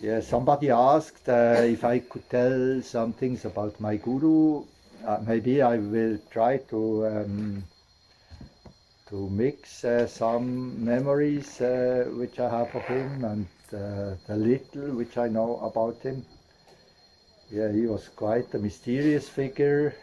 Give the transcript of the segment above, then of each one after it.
Yeah, somebody asked if I could tell some things about my guru. Maybe I will try to mix some memories which I have of him and the little which I know about him. Yeah, he was quite a mysterious figure.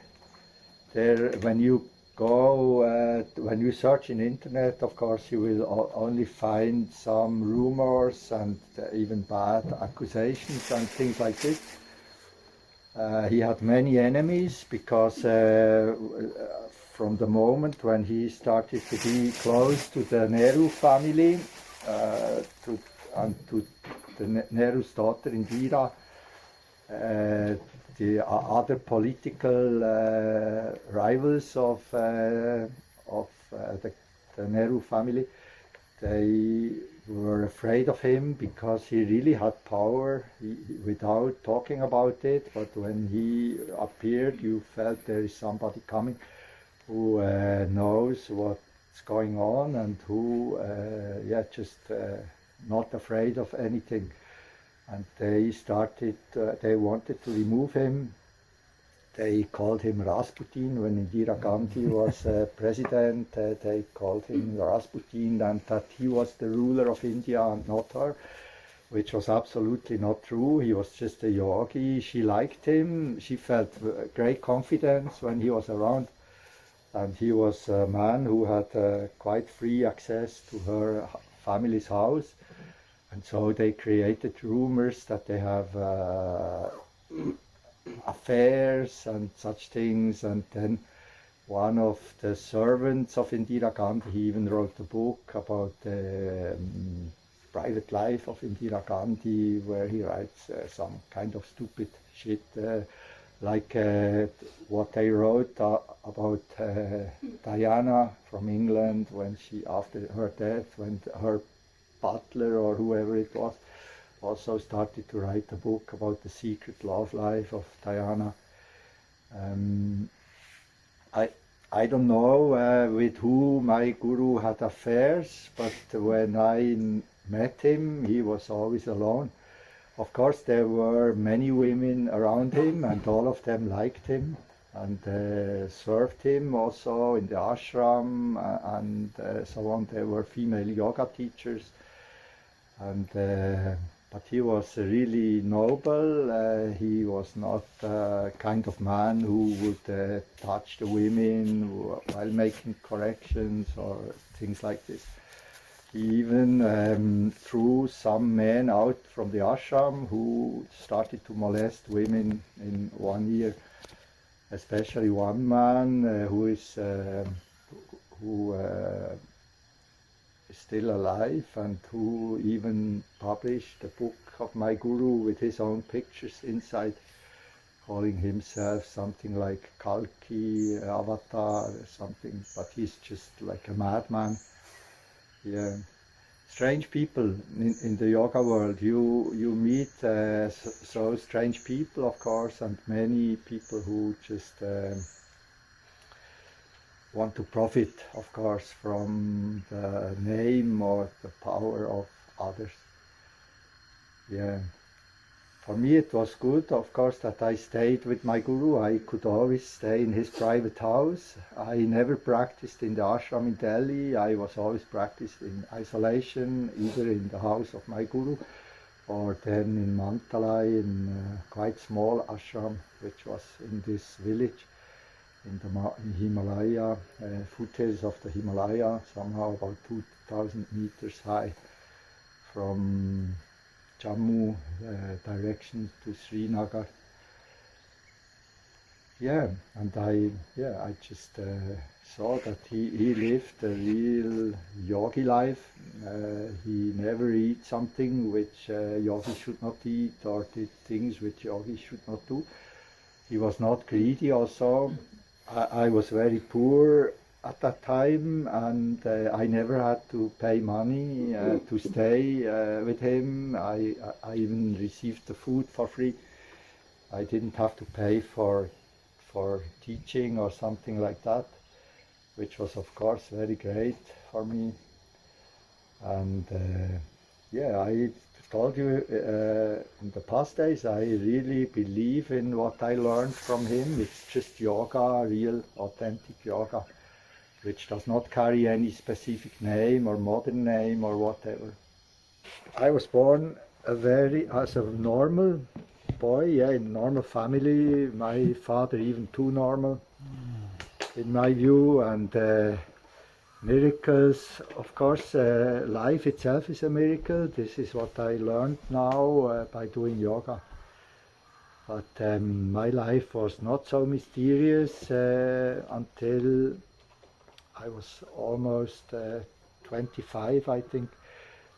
There, when you when you search in internet, of course, you will only find some rumors and even bad accusations and things like this. He had many enemies because from the moment when he started to be close to the Nehru family and to the Nehru's daughter Indira, the other political rivals of the Nehru family, they were afraid of him because he really had power without talking about it. But when he appeared, you felt there is somebody coming who knows what's going on and who, just not afraid of anything. And they wanted to remove him. They called him Rasputin. When Indira Gandhi was president, they called him Rasputin, and that he was the ruler of India and not her, which was absolutely not true. He was just a yogi. She liked him. She felt great confidence when he was around. And he was a man who had quite free access to her family's house. And so they created rumors that they have affairs and such things. And then one of the servants of Indira Gandhi, he even wrote a book about the private life of Indira Gandhi, where he writes some kind of stupid shit, like what they wrote about Diana from England when she, after her death, when her butler or whoever it was also started to write a book about the secret love life of Diana. I don't know with who my guru had affairs, but when I met him, he was always alone. Of course, there were many women around him, and all of them liked him and served him also in the ashram and so on. There were female yoga teachers. And but he was really noble. He was not the kind of man who would touch the women while making corrections or things like this. He even threw some men out from the ashram who started to molest women in 1 year. Especially one man who is still alive and who even published a book of my guru with his own pictures inside, calling himself something like Kalki Avatar or something, but he's just like a madman. Yeah, strange people in the yoga world. You meet so strange people, of course, and many people who just want to profit, of course, from the name or the power of others. Yeah. For me it was good, of course, that I stayed with my guru. I could always stay in his private house. I never practiced in the ashram in Delhi. I was always practiced in isolation, either in the house of my guru or then in Mantalai, in a quite small ashram, which was in this village in the Himalaya, foothills of the Himalaya, somehow about 2,000 meters high from Jammu direction to Srinagar. Yeah, and I just saw that he lived a real yogi life. He never eat something which yogis should not eat, or did things which yogis should not do. He was not greedy also. I was very poor at that time, and I never had to pay money to stay with him. I even received the food for free. I didn't have to pay for teaching or something like that, which was of course very great for me. And I told you in the past days, I really believe in what I learned from him. It's just yoga, real, authentic yoga, which does not carry any specific name or modern name or whatever. I was born as a normal boy, yeah, in a normal family. My father even too normal, in my view, and miracles, of course, life itself is a miracle. This is what I learned now by doing yoga. But my life was not so mysterious until I was almost 25, I think.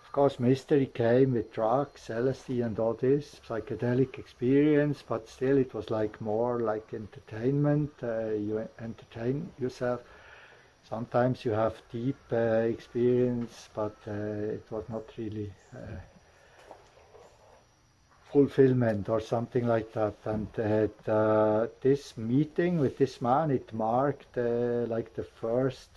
Of course, mystery came with drugs, LSD and all this, psychedelic experience, but still it was like more like entertainment. You entertain yourself. Sometimes you have deep experience, but it was not really fulfillment or something like that. And this meeting with this man, it marked like the first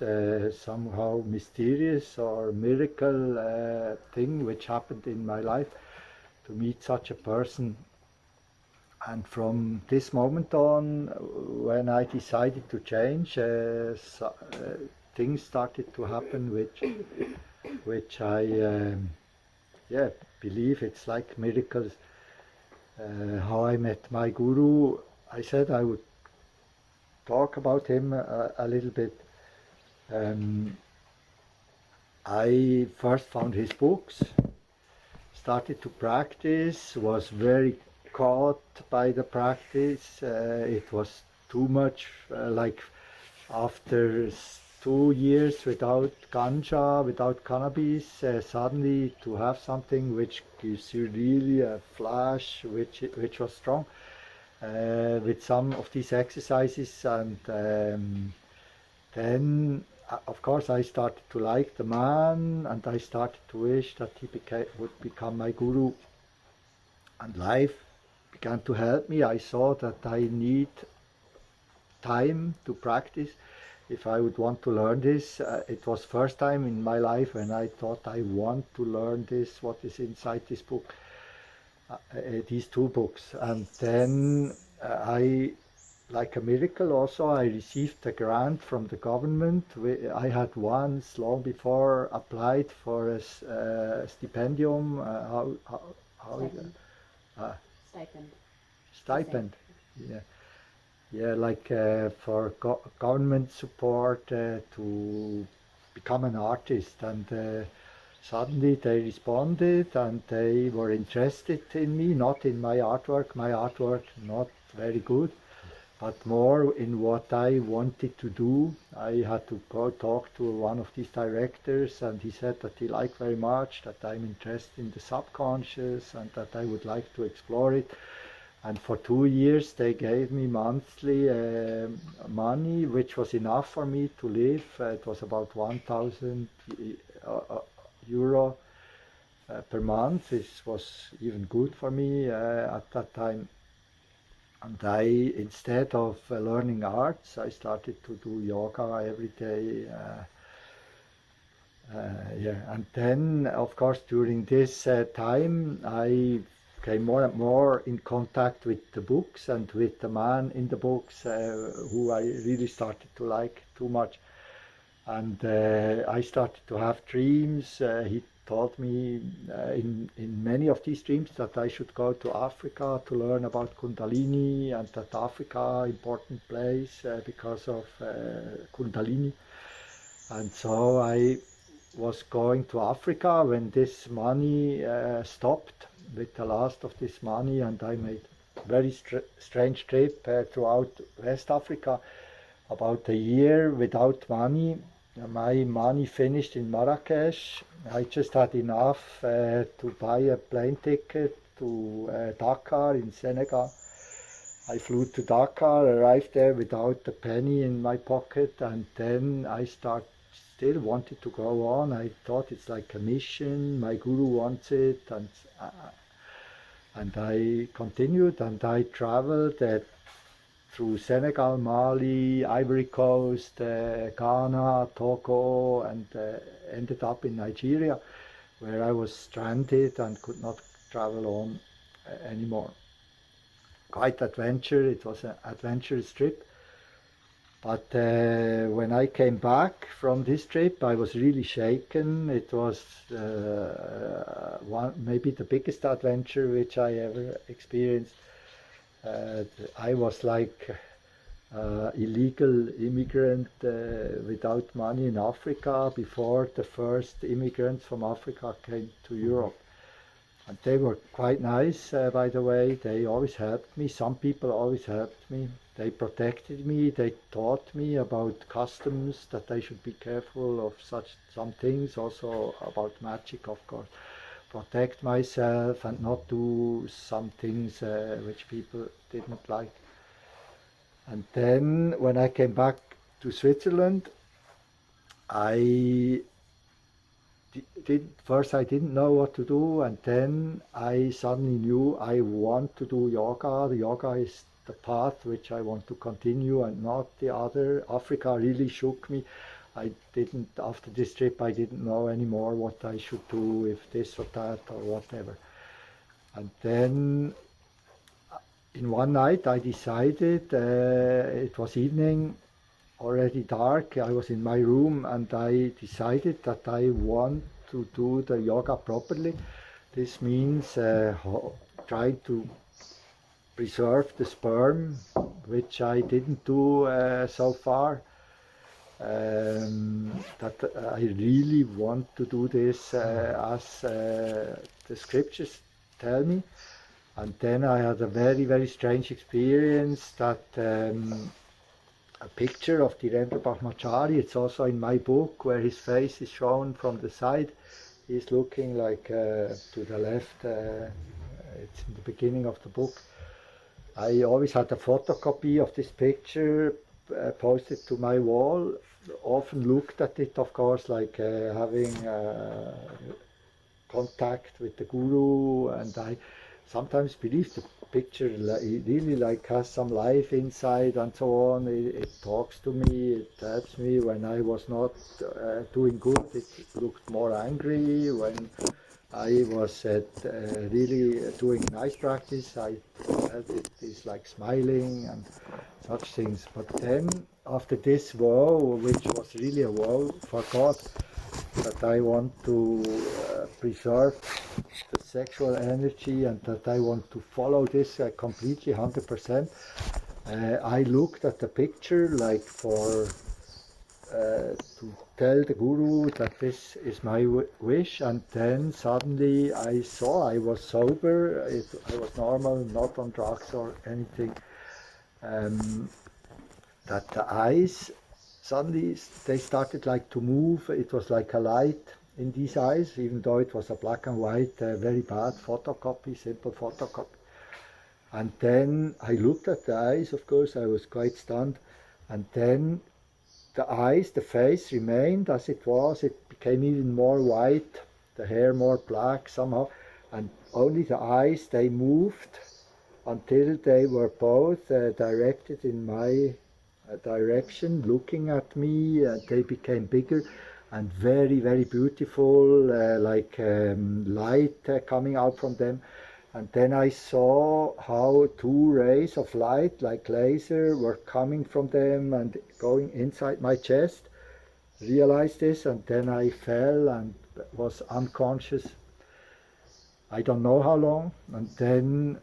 somehow mysterious or miracle thing which happened in my life, to meet such a person. And from this moment on, when I decided to change, things started to happen which I believe it's like miracles. How I met my guru, I said I would talk about him a little bit. I first found his books, started to practice, was very caught by the practice. It was too much, like after 2 years without ganja, without cannabis, suddenly to have something which gives you really a flash, which was strong, with some of these exercises. And then of course I started to like the man, and I started to wish that he would become my guru. And life began to help me. I saw that I need time to practice if I would want to learn this. It was first time in my life when I thought I want to learn this, what is inside this book, these two books. And then I, like a miracle also, I received a grant from the government. I had once, long before, applied for a stipendium. Stipend. Yeah. Yeah, like for government support to become an artist. And suddenly they responded and they were interested in me, not in my artwork not very good, but more in what I wanted to do. I had to go talk to one of these directors, and he said that he liked very much that I'm interested in the subconscious and that I would like to explore it. And for 2 years they gave me monthly money, which was enough for me to live. It was about 1,000 euro per month. This was even good for me at that time. And I, instead of learning arts, I started to do yoga every day. And then, of course, during this time, I came more and more in contact with the books and with the man in the books, who I really started to like too much. And I started to have dreams. He told me in many of these dreams that I should go to Africa to learn about Kundalini, and that Africa important place because of Kundalini. And so I was going to Africa when this money stopped, with the last of this money, and I made a very strange trip throughout West Africa, about a year without money. My money finished in Marrakesh. I just had enough to buy a plane ticket to Dakar in Senegal. I flew to Dakar, arrived there without a penny in my pocket, and then I still wanted to go on. I thought it's like a mission, my guru wants it, and I continued, and I traveled through Senegal, Mali, Ivory Coast, Ghana, Togo, and ended up in Nigeria, where I was stranded and could not travel on anymore. Quite adventure, it was an adventurous trip. But when I came back from this trip, I was really shaken. It was maybe the biggest adventure which I ever experienced. I was like illegal immigrant without money in Africa before the first immigrants from Africa came to Europe. And they were quite nice, by the way. They always helped me. Some people always helped me. They protected me. They taught me about customs, that I should be careful of some things. Also about magic, of course. Protect myself and not do some things which people didn't like. And then when I came back to Switzerland, I didn't know what to do, and then I suddenly knew I want to do yoga. The yoga is the path which I want to continue and not the other. Africa really shook me. After this trip, I didn't know anymore what I should do, if this or that or whatever. And then in one night I decided, it was evening, already dark, I was in my room, and I decided that I want to do the yoga properly. This means trying to preserve the sperm, which I didn't do so far. That I really want to do this as the scriptures tell me. And then I had a very, very strange experience that a picture of Dhirendra Brahmachari, it's also in my book, where his face is shown from the side. He's looking like to the left, it's in the beginning of the book. I always had a photocopy of this picture posted to my wall. Often looked at it, of course, like having contact with the Guru, and I sometimes believe the picture really like has some life inside and so on. It talks to me, it helps me. When I was not doing good, it looked more angry. When I was really doing nice practice, I felt it is like smiling and such things. But then after this vow, which was really a vow for God, that I want to preserve the sexual energy and that I want to follow this completely 100%. I looked at the picture like for to tell the Guru that this is my wish, and then suddenly I saw I was sober, I was normal, not on drugs or anything, that the eyes suddenly they started like to move. It was like a light in these eyes, even though it was a black and white, very bad photocopy, simple photocopy. And then I looked at the eyes, of course, I was quite stunned. And then the eyes, the face remained as it was. It became even more white, the hair more black somehow. And only the eyes, they moved until they were both directed in my direction, looking at me. They became bigger and very, very beautiful, like light coming out from them. And then I saw how two rays of light, like laser, were coming from them and going inside my chest. Realized this, and then I fell and was unconscious. I don't know how long, and then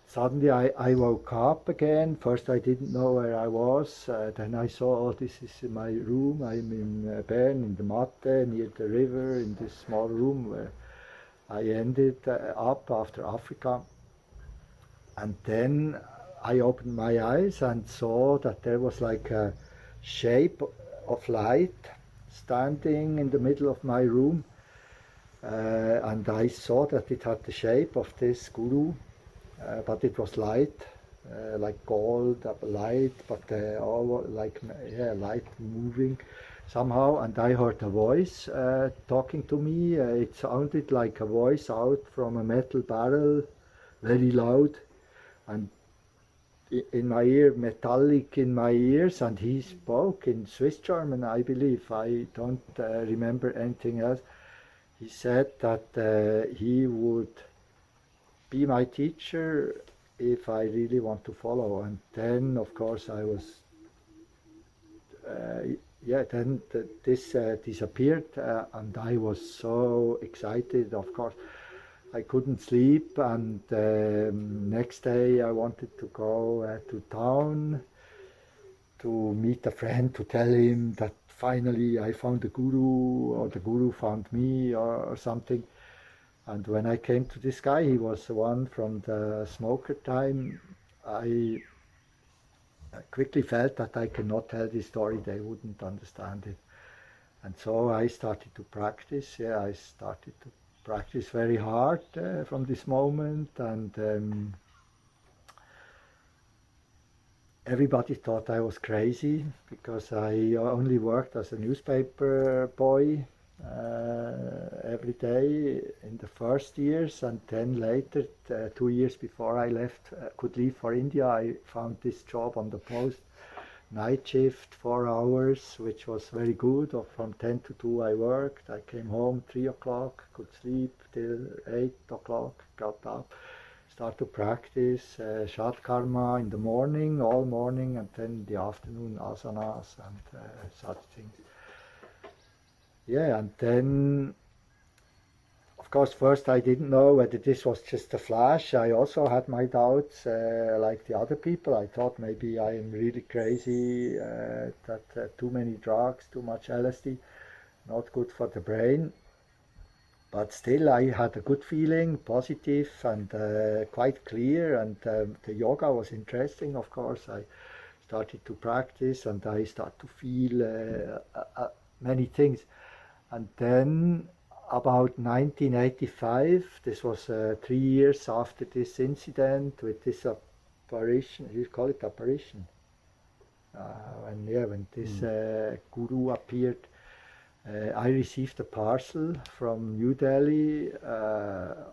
suddenly I woke up again. First I didn't know where I was. Then I saw, oh, this is in my room. I'm in Bern, in the Matte, near the river, in this small room where I ended up after Africa. And then I opened my eyes and saw that there was like a shape of light standing in the middle of my room. And I saw that it had the shape of this Guru. But it was light, like gold light, but all like light moving somehow. And I heard a voice talking to me. It sounded like a voice out from a metal barrel, very loud, and in my ear, metallic in my ears. And he spoke in Swiss German, I believe. I don't remember anything else. He said that he would be my teacher if I really want to follow. And then, of course, I was, then this disappeared, and I was so excited, of course. I couldn't sleep, and next day I wanted to go to town to meet a friend, to tell him that finally I found the Guru, or the Guru found me, or something. And when I came to this guy, he was the one from the smoker time. I quickly felt that I cannot tell this story, they wouldn't understand it. And so I started to practice. I started to practice very hard from this moment, and everybody thought I was crazy because I only worked as a newspaper boy every day in the first years, and then later, 2 years before I could leave for India, I found this job on the post, night shift, 4 hours, which was very good. From 10 to 2 I worked. I came home 3 o'clock, could sleep till 8 o'clock, got up, start to practice Shat Karma in the morning, all morning, and then in the afternoon asanas and such things. And then, of course, first I didn't know whether this was just a flash. I also had my doubts, like the other people. I thought maybe I am really crazy, that too many drugs, too much LSD, not good for the brain. But still I had a good feeling, positive and quite clear, and the yoga was interesting, of course. I started to practice and I started to feel many things. And then about 1985, this was 3 years after this incident with this apparition, you call it apparition? When this guru appeared, I received a parcel from New Delhi,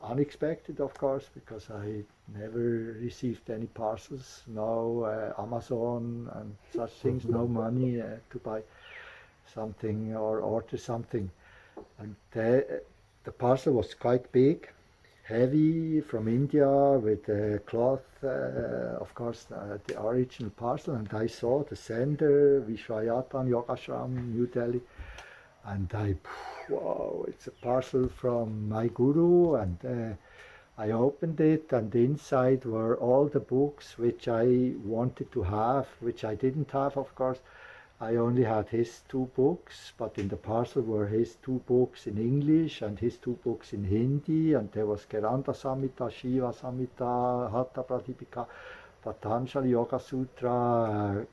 unexpected of course, because I never received any parcels, no Amazon and such things, no money to buy something or order something. And the parcel was quite big, heavy, from India, with cloth, of course, the original parcel. And I saw the sender, Vishwayatan Yoga Ashram, New Delhi. And wow, it's a parcel from my guru. And I opened it, and inside were all the books which I wanted to have, which I didn't have, of course. I only had his 2 books, but in the parcel were his 2 books in English and his 2 books in Hindi, and there was Geranda Samhita, Shiva Samhita, Hatha Pradipika, Patanjali Yoga Sutra,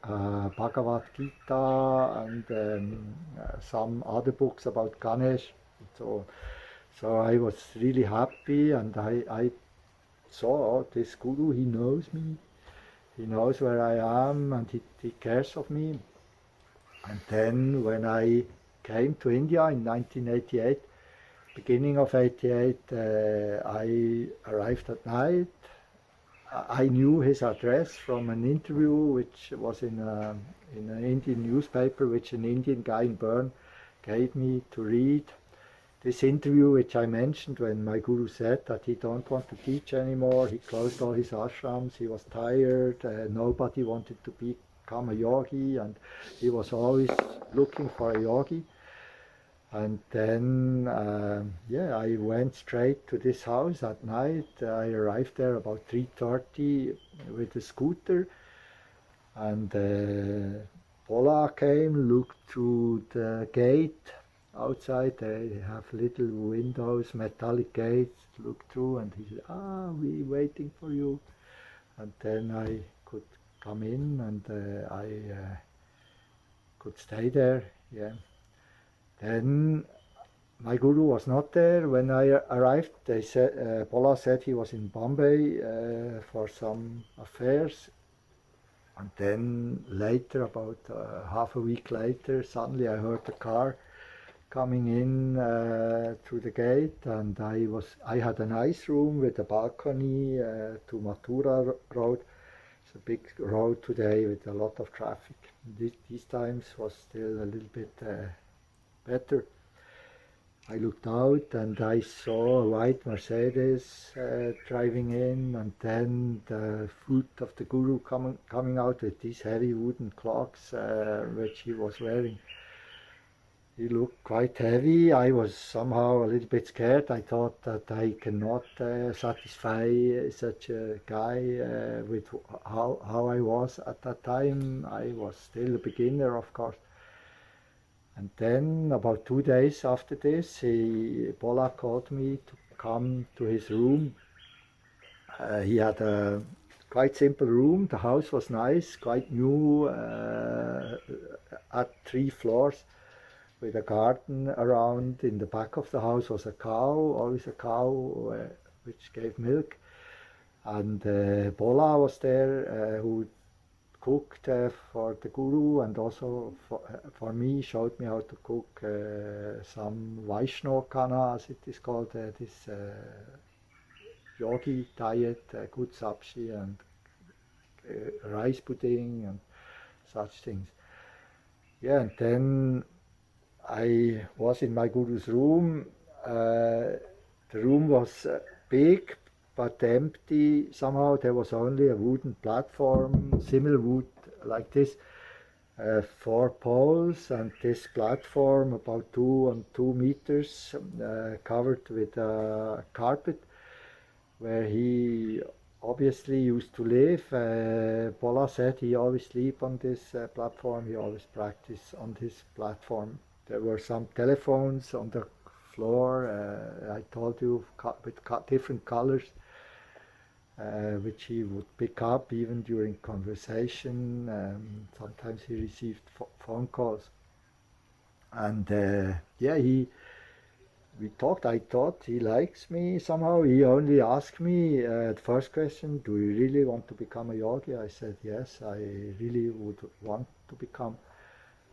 Bhagavad Gita, and some other books about Ganesh. So I was really happy, and I saw this guru, he knows me, he knows where I am, and he cares of me. And then when I came to India in 1988, beginning of 88, I arrived at night. I knew his address from an interview which was in an Indian newspaper, which an Indian guy in Bern gave me to read. This interview which I mentioned when my guru said that he don't want to teach anymore, he closed all his ashrams, he was tired, nobody wanted to become a yogi, and he was always looking for a yogi. And then I went straight to this house at night. I arrived there about 3:30 with a scooter, and Pola came, looked through the gate outside. They have little windows, metallic gates, looked through, and he said, we're waiting for you. And then I could come in, and I could stay there. Then my guru was not there when I arrived. They said Pola said he was in Bombay for some affairs. And then later, about half a week later, suddenly I heard a car coming in through the gate, and I had a nice room with a balcony to Mathura Road. It's a big road today with a lot of traffic. These times was still a little bit better. I looked out and I saw a white Mercedes driving in, and then the foot of the Guru coming out with these heavy wooden clogs which he was wearing. He looked quite heavy. I was somehow a little bit scared. I thought that I cannot satisfy such a guy with how I was at that time. I was still a beginner, of course. And then, about 2 days after this, Bola called me to come to his room. He had a quite simple room. The house was nice, quite new, at 3 floors, with a garden around. In the back of the house was a cow, always a cow which gave milk. And Bola was there, who cooked for the Guru, and also for me, showed me how to cook some Vaishno Kana, as it is called, this yogi diet, good sabji and rice pudding and such things. Yeah, and then I was in my Guru's room. The room was big but empty. Somehow there was only a wooden platform, similar wood like this, 4 poles, and this platform about 2 meters, covered with a carpet, where he obviously used to live. Bola said he always sleep on this platform, he always practice on this platform. There were some telephones on the floor, I told you, with different colors, which he would pick up even during conversation. Sometimes he received phone calls. And we talked. I thought he likes me somehow. He only asked me the first question, do you really want to become a yogi? I said, yes, I really would want to become.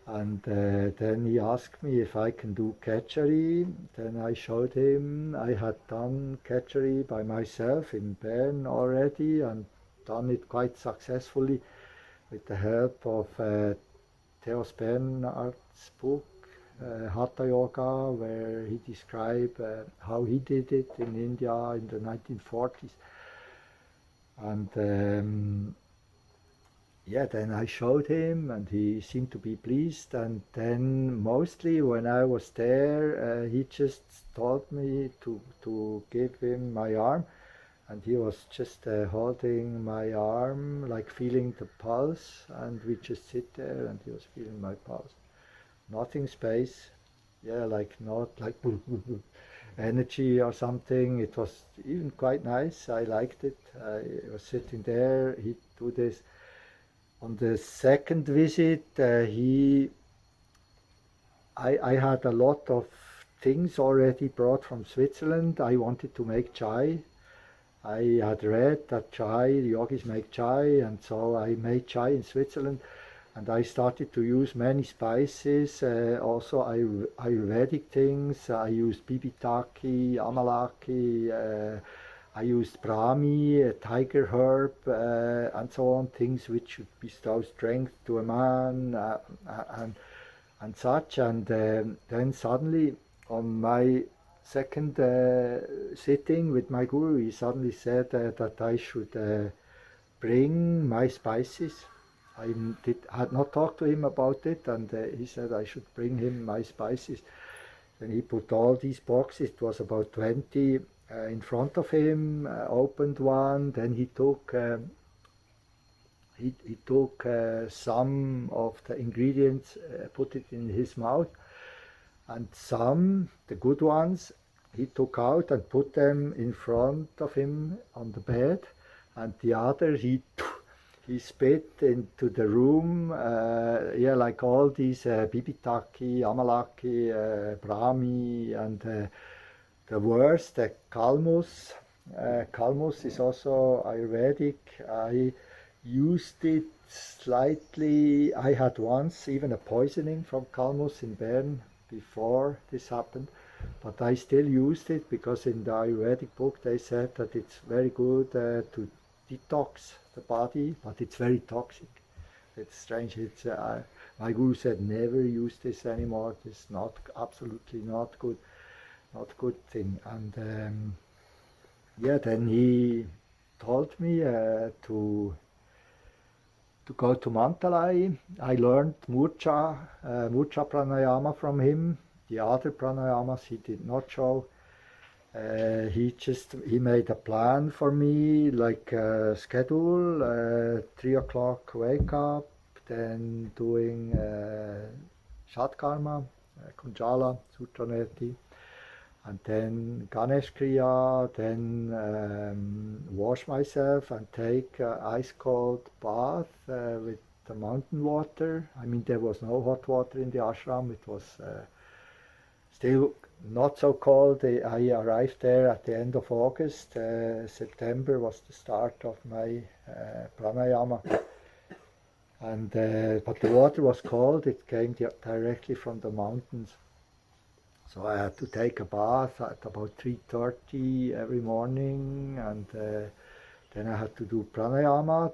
And then he asked me if I can do Ketchari. Then I showed him. I had done Ketchari by myself in Bern already, and done it quite successfully with the help of Theos Bernhard's book, Hatha Yoga, where he described how he did it in India in the 1940s. And then I showed him, and he seemed to be pleased. And then mostly when I was there, he just told me to give him my arm, and he was just holding my arm, like feeling the pulse, and we just sit there, and he was feeling my pulse. Nothing space, like not like energy or something. It was even quite nice. I liked it. I was sitting there. He'd do this. On the second visit, I had a lot of things already brought from Switzerland. I wanted to make chai. I had read that the yogis make chai, and so I made chai in Switzerland. And I started to use many spices, also Ayurvedic things. I used bibitaki, amalaki, I used brahmi, tiger herb, and so on, things which should bestow strength to a man, and such. And then suddenly, on my second sitting with my guru, he suddenly said that I should bring my spices. I had not talked to him about it, and he said I should bring him my spices. Then he put all these boxes, it was about 20, in front of him, opened one. Then he took some of the ingredients, put it in his mouth, and some, the good ones, he took out and put them in front of him on the bed, and the others he spit into the room, like all these bibitaki, amalaki, brahmi, and the worst, the kalmus. Kalmus is also Ayurvedic. I used it slightly. I had once even a poisoning from kalmus in Bern before this happened, but I still used it because in the Ayurvedic book they said that it's very good to detox the body, but it's very toxic. It's strange. It's my guru said never use this anymore. It's not absolutely not good. not good thing. And yeah, then he told me to go to Mantalai. I learned Murcha Pranayama from him. The other pranayamas he did not show. He made a plan for me, like a schedule, 3 o'clock wake up, then doing Shatkarma, Kunjala, Sutraneti, and then Ganesh Kriya, then wash myself and take ice cold bath with the mountain water. I mean, there was no hot water in the ashram. It was still not so cold. I arrived there at the end of August. September was the start of my pranayama. And but the water was cold. It came directly from the mountains. So I had to take a bath at about 3:30 every morning, and then I had to do pranayama.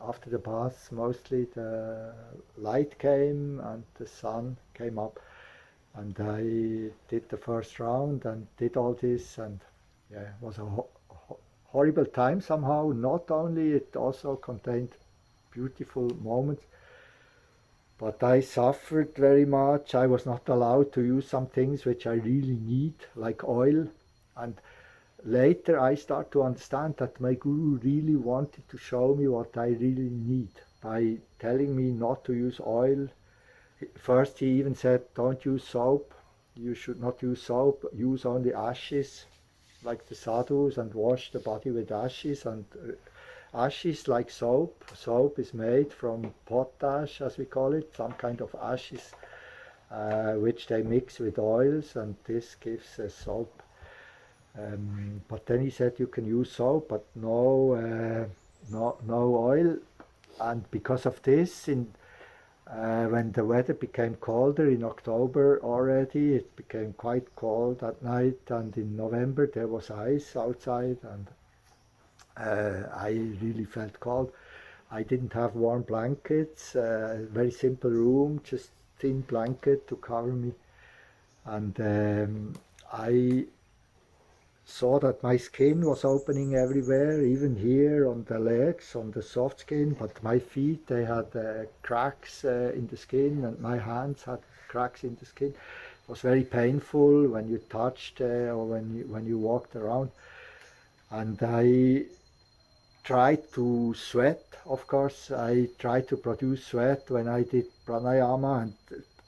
After the bath, mostly the light came and the sun came up, and I did the first round and did all this, and yeah, it was a horrible time somehow. Not only it also contained beautiful moments, but I suffered very much. I was not allowed to use some things which I really need, like oil. And later I start to understand that my guru really wanted to show me what I really need by telling me not to use oil. First he even said, don't use soap. You should not use soap. Use only ashes, like the sadhus, and wash the body with ashes. And ashes like soap. Soap is made from potash, as we call it, some kind of ashes, which they mix with oils, and this gives a soap. But then he said you can use soap, but no oil. And because of this, when the weather became colder in October already, it became quite cold at night, and in November there was ice outside, and I really felt cold. I didn't have warm blankets, very simple room, just thin blanket to cover me. And I saw that my skin was opening everywhere, even here on the legs, on the soft skin, but my feet, they had cracks in the skin, and my hands had cracks in the skin. It was very painful when you touched or when you walked around. And I tried to sweat, of course. I tried to produce sweat when I did pranayama, and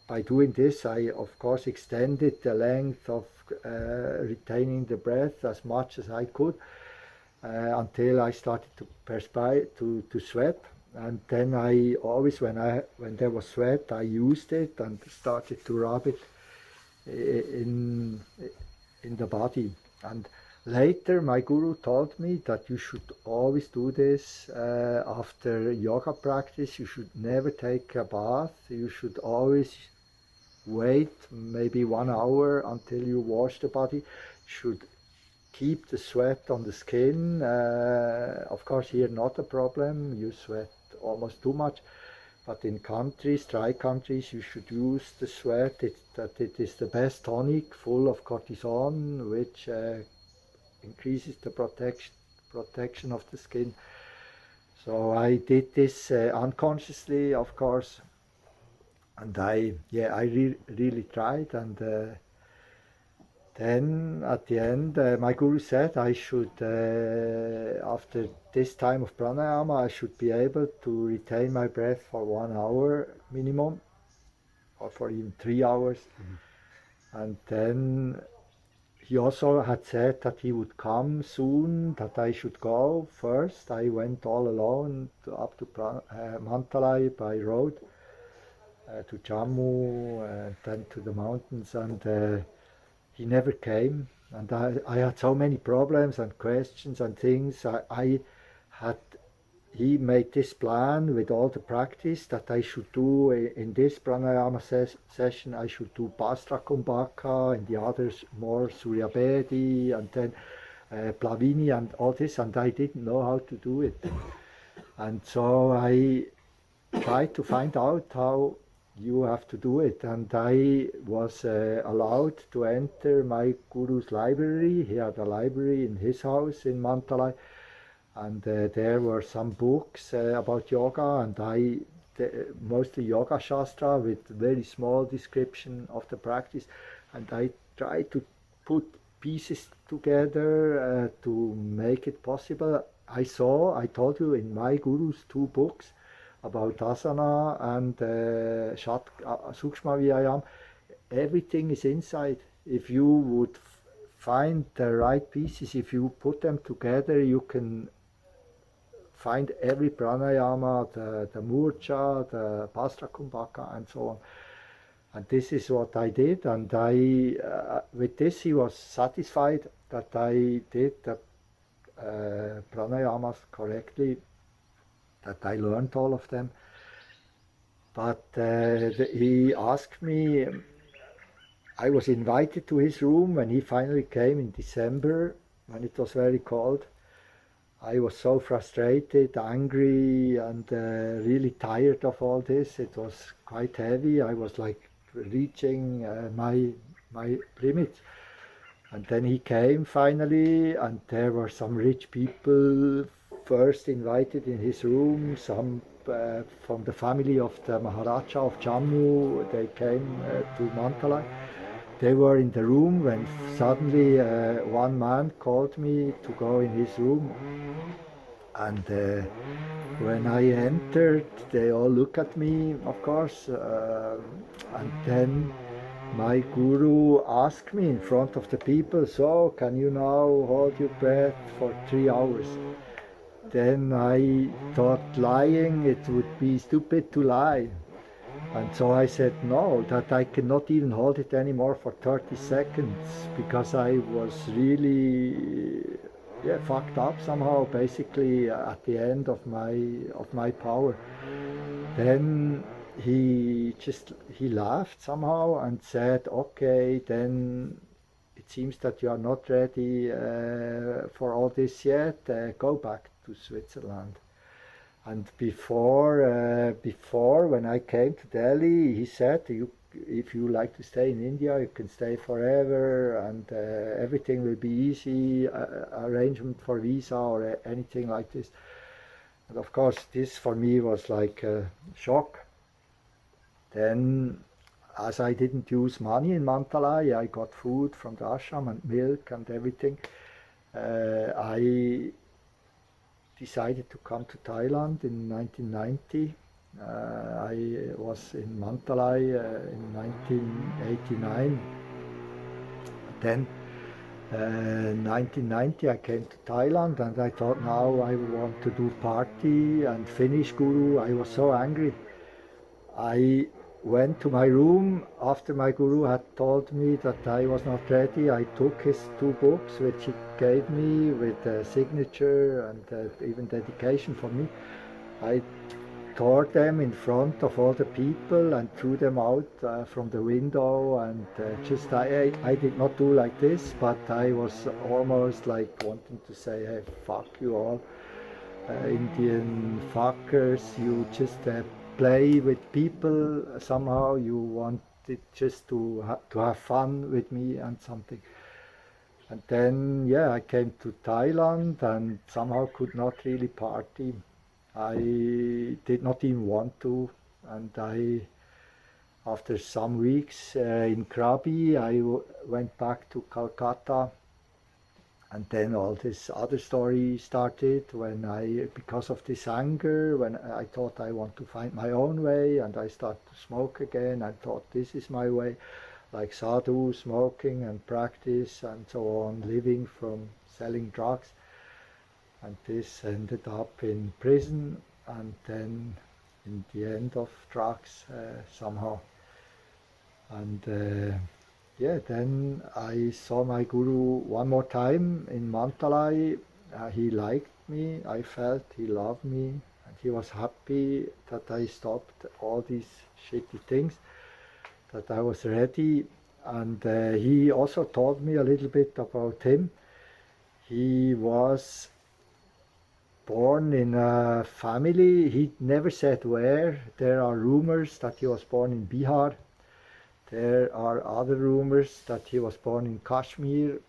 by doing this I of course extended the length of retaining the breath as much as I could until I started to perspire, to sweat. And then I always, when there was sweat, I used it and started to rub it in the body. And later, my guru told me that you should always do this after yoga practice. You should never take a bath. You should always wait maybe 1 hour until you wash the body. You should keep the sweat on the skin. Of course, here not a problem. You sweat almost too much. But in countries, dry countries, you should use the sweat. It is the best tonic, full of cortisone, which increases the protection of the skin. So I did this unconsciously, of course, and I really tried. And then at the end, my guru said I should, after this time of pranayama, I should be able to retain my breath for 1 hour minimum, or for even 3 hours. Mm-hmm. And then he also had said that he would come soon, that I should go first. I went all alone up to Mantalai by road, to Jammu, and then to the mountains, and he never came. And I had so many problems and questions and things. He made this plan with all the practice that I should do in this pranayama session. I should do Bastra Kumbhaka, and the others more Suryabedi, and then Plavini and all this, and I didn't know how to do it. And so I tried to find out how you have to do it. And I was allowed to enter my guru's library. He had a library in his house in Mantalai, and there were some books about yoga, and mostly yoga shastra with very small description of the practice, and I tried to put pieces together to make it possible. I told you, in my guru's 2 books about asana and Sukshma Vyayam, everything is inside. If you would find the right pieces, if you put them together, you can find every pranayama, the murcha, the pastra kumbhaka, and so on. And this is what I did, and with this he was satisfied that I did the pranayamas correctly, that I learned all of them. But he asked me, I was invited to his room when he finally came in December, when it was very cold. I was so frustrated, angry, and really tired of all this. It was quite heavy. I was like reaching my limits. And then he came finally, and there were some rich people first invited in his room, some from the family of the Maharaja of Jammu. They came to Mantalai. They were in the room when suddenly one man called me to go in his room. And when I entered, they all looked at me, of course, and then my guru asked me in front of the people, so can you now hold your breath for 3 hours? Then I thought lying, it would be stupid to lie. And so I said no, that I cannot even hold it anymore for 30 seconds, because I was really fucked up somehow, basically at the end of my power. Then he laughed somehow and said, okay, then it seems that you are not ready for all this yet, go back to Switzerland. And before when I came to Delhi, he said, if you like to stay in India, you can stay forever, and everything will be easy, arrangement for visa or anything like this. And of course, this for me was like a shock. Then, as I didn't use money in Mantalai, I got food from the ashram and milk and everything. I decided to come to Thailand in 1990. I was in Mantalai in 1989. Then, 1990, I came to Thailand, and I thought, now I want to do party and finish Guru. I was so angry. I went to my room after my guru had told me that I was not ready. I took his 2 books, which he gave me with a signature and even dedication for me. I tore them in front of all the people and threw them out from the window, and I did not do like this, but I was almost like wanting to say, hey, fuck you all, Indian fuckers, you just play with people somehow, you wanted just to have fun with me and something. And then, I came to Thailand and somehow could not really party. I did not even want to, and after some weeks in Krabi, I went back to Calcutta. And then all this other story started when because of this anger, when I thought I want to find my own way, and I started to smoke again. I thought this is my way, like sadhu, smoking and practice and so on, living from selling drugs. And this ended up in prison, and then in the end of drugs somehow. And then I saw my guru one more time in Mantalai. He liked me, I felt he loved me, and he was happy that I stopped all these shitty things, that I was ready. And he also told me a little bit about him. He was born in a family, he never said where. There are rumors that he was born in Bihar. There are other rumors that he was born in Kashmir.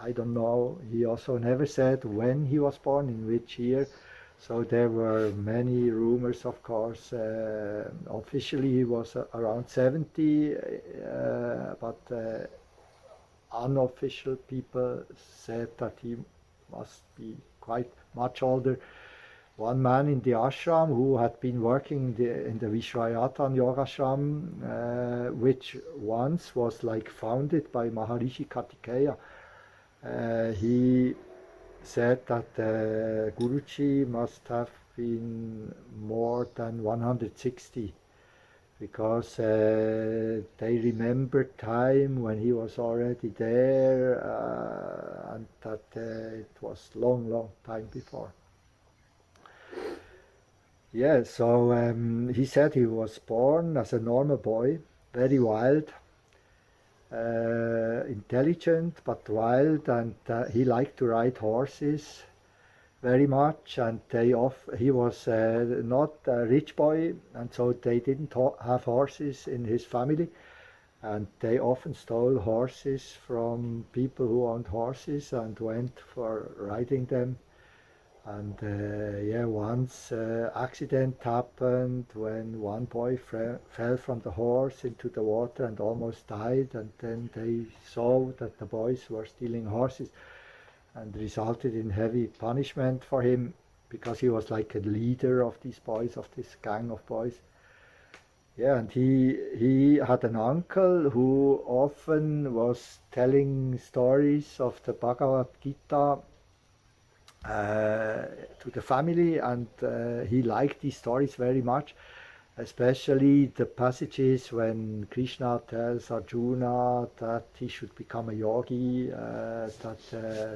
I don't know. He also never said when he was born, in which year. So there were many rumors, of course. Officially he was around 70, but unofficial people said that he must be quite much older. One man in the ashram who had been working in the Vishrayatan Yoga Ashram, which once was like founded by Maharishi Kartikeya, he said that Guruji must have been more than 160, because they remembered time when he was already there, and that it was long time before. Yeah, so he said he was born as a normal boy, very wild, intelligent but wild, and he liked to ride horses very much, and he was not a rich boy, and so they didn't have horses in his family, and they often stole horses from people who owned horses and went for riding them. And once accident happened when one boy fell from the horse into the water and almost died, and then they saw that the boys were stealing horses, and resulted in heavy punishment for him, because he was like a leader of these boys, of this gang of boys. Yeah, and he had an uncle who often was telling stories of the Bhagavad Gita to the family, and he liked these stories very much, especially the passages when Krishna tells Arjuna that he should become a yogi, that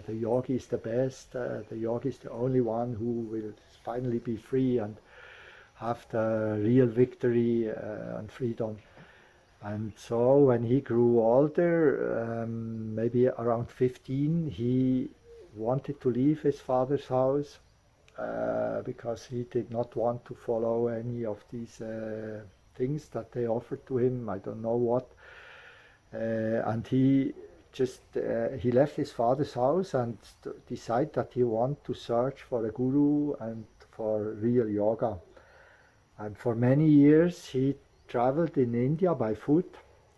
the yogi is the best, the yogi is the only one who will finally be free and have the real victory and freedom. And so when he grew older, maybe around 15, he wanted to leave his father's house, because he did not want to follow any of these things that they offered to him. I don't know what. And he left his father's house and decided that he wanted to search for a guru and for real yoga. And for many years he traveled in India by foot.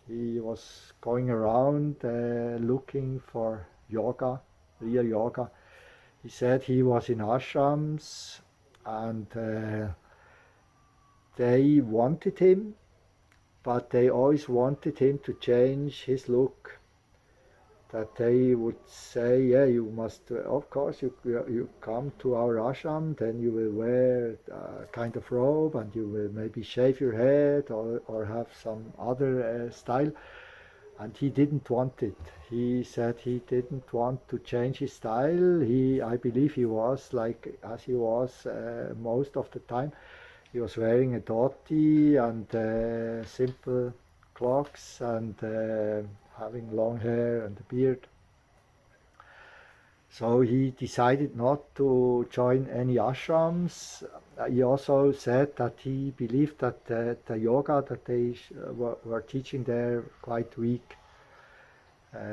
He was going around looking for yoga, real yoga. He said he was in ashrams, and they wanted him, but they always wanted him to change his look. That they would say, yeah, you must, of course, you come to our ashram, then you will wear a kind of robe, and you will maybe shave your head or have some other style. And he didn't want it. He said he didn't want to change his style. I believe he was like, as he was most of the time, he was wearing a dhoti and simple cloaks and having long hair and a beard. So he decided not to join any ashrams. He also said that he believed that the yoga that they were teaching there quite weak,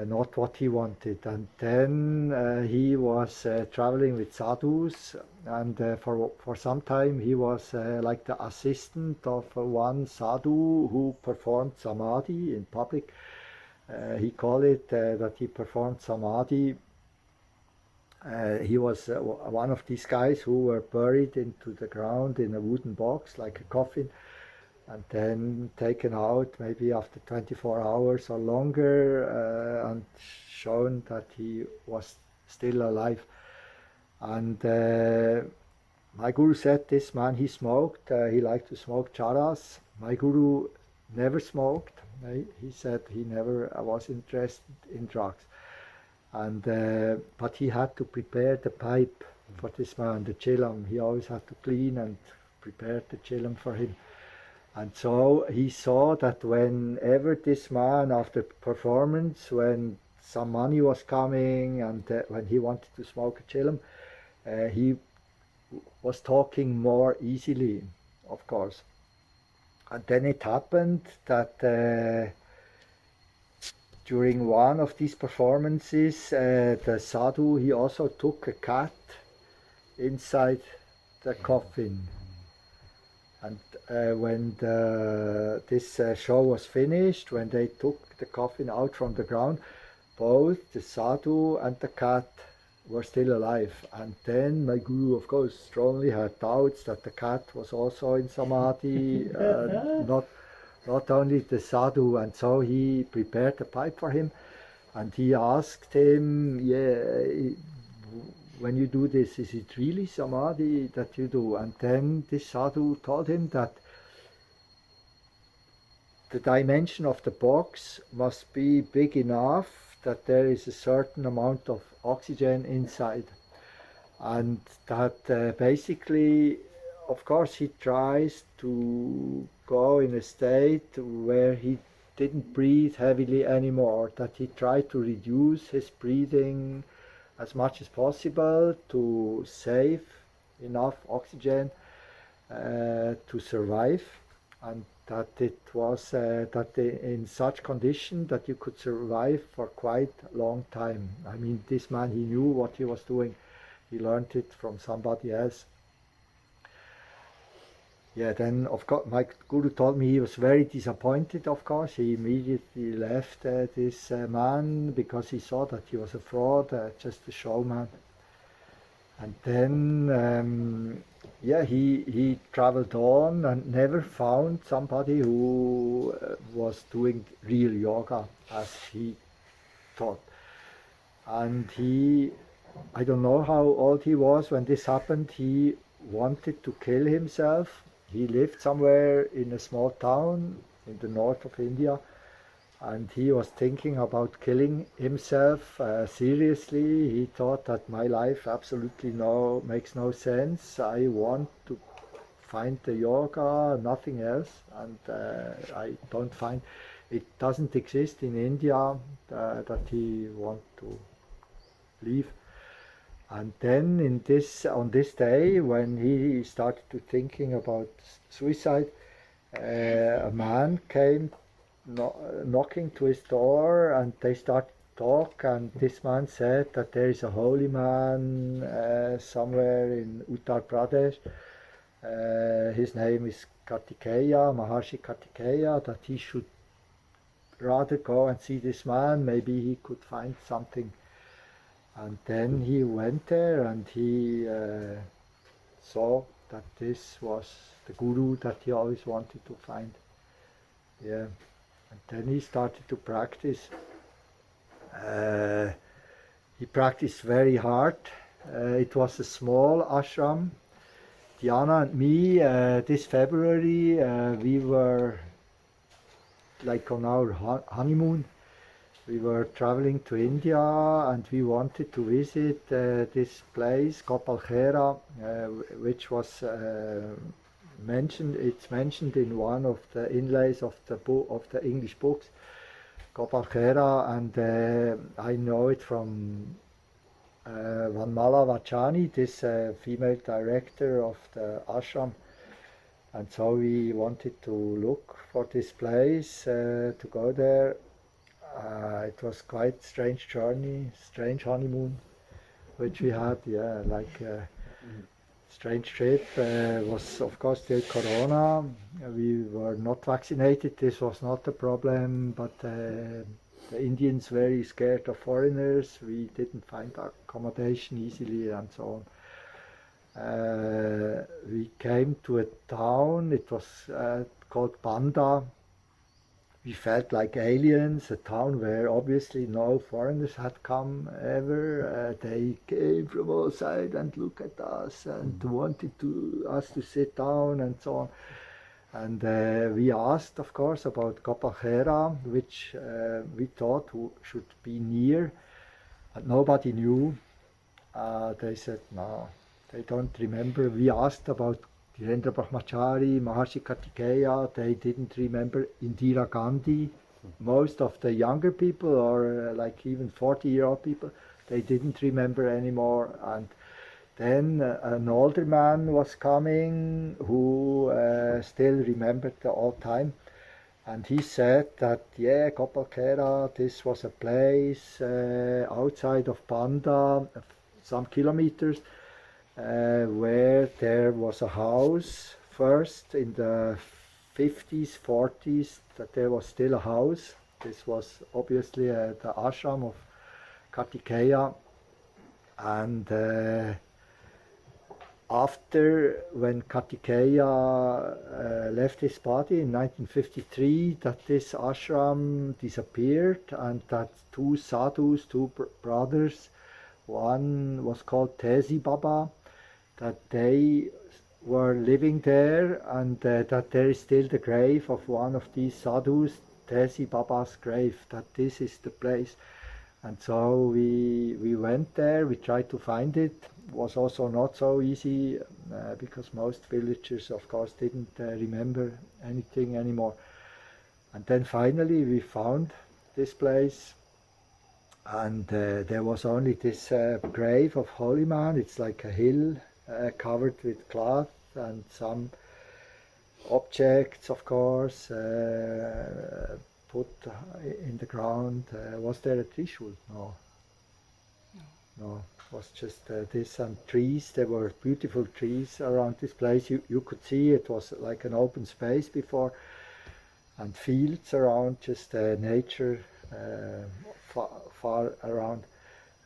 not what he wanted. And then he was traveling with sadhus, and for some time he was like the assistant of one sadhu who performed samadhi in public. He called it that he performed samadhi. He was one of these guys who were buried into the ground in a wooden box, like a coffin, and then taken out maybe after 24 hours or longer, and shown that he was still alive. And my guru said this man, he smoked, he liked to smoke charas. My guru never smoked. He said he never was interested in drugs. And but he had to prepare the pipe for this man, the chilam. He always had to clean and prepare the chilam for him. And so he saw that whenever this man, after performance, when some money was coming and when he wanted to smoke a chilam, he was talking more easily, of course. And then it happened that during one of these performances, the sadhu, he also took a cat inside the coffin. And when this show was finished, when they took the coffin out from the ground, both the sadhu and the cat were still alive. And then my guru, of course, strongly had doubts that the cat was also in samadhi, not only the sadhu. And so he prepared a pipe for him, and he asked him, when you do this, is it really samadhi that you do? And then this sadhu told him that the dimension of the box must be big enough that there is a certain amount of oxygen inside. And that basically, of course, he tries to go in a state where he didn't breathe heavily anymore, that he tried to reduce his breathing as much as possible to save enough oxygen to survive, and that it was in such condition that you could survive for quite a long time. I mean, this man, he knew what he was doing. He learned it from somebody else. Yeah, then of course my guru told me he was very disappointed, of course. He immediately left this man because he saw that he was a fraud, just a showman. And then, he traveled on and never found somebody who was doing real yoga as he thought. And I don't know how old he was when this happened, he wanted to kill himself. He lived somewhere in a small town in the north of India, and he was thinking about killing himself seriously. He thought that my life absolutely makes no sense. I want to find the yoga, nothing else, and I don't find it doesn't exist in India that he want to leave. And then on this day, when he started to thinking about suicide, a man came knocking to his door, and they started to talk. And this man said that there is a holy man somewhere in Uttar Pradesh. His name is Kartikeya, Maharshi Kartikeya, that he should rather go and see this man. Maybe he could find something. And then he went there, and he saw that this was the guru that he always wanted to find. Yeah, and then he started to practice. He practiced very hard. It was a small ashram. Diana and me, this February, we were like on our honeymoon. We were traveling to India, and we wanted to visit this place, Gopalkhera, which was mentioned. It's mentioned in one of the inlays of the English books, Gopalkhera, and I know it from Vanmala Vachani, this female director of the ashram. And so we wanted to look for this place, to go there. It was quite strange journey, strange honeymoon, which we had, strange trip. Was of course still Corona. We were not vaccinated, this was not a problem, but the Indians very scared of foreigners. We didn't find accommodation easily and so on. We came to a town, it was called Banda. We felt like aliens, a town where obviously no foreigners had come ever. They came from all sides and looked at us and wanted us to sit down and so on. And we asked, of course, about Gopalkhera, which we thought should be near, and nobody knew. They said no, they don't remember. We asked about Dhirendra Brahmachari, Maharshi Kartikeya, they didn't remember Indira Gandhi. Most of the younger people, or like even 40-year-old people, they didn't remember anymore. And Then an older man was coming who still remembered the old time. And he said that, yeah, Kopalkera, this was a place outside of Panda, some kilometers, where there was a house first in the 50s, 40s, that there was still a house. This was obviously the ashram of Kartikeya. And after, when Kartikeya left his body in 1953, that this ashram disappeared, and that two sadhus, two brothers, one was called Tezi Baba, that they were living there, and that there is still the grave of one of these sadhus, Tezi Baba's grave, that this is the place. And so we went there, we tried to find it. It was also not so easy because most villagers, of course, didn't remember anything anymore. And then finally we found this place, and there was only this grave of holy man. It's like a hill covered with cloth and some objects, of course, put in the ground. Was there a trishul? No. No, it was just this and trees. There were beautiful trees around this place. You could see it was like an open space before, and fields around, just nature far around.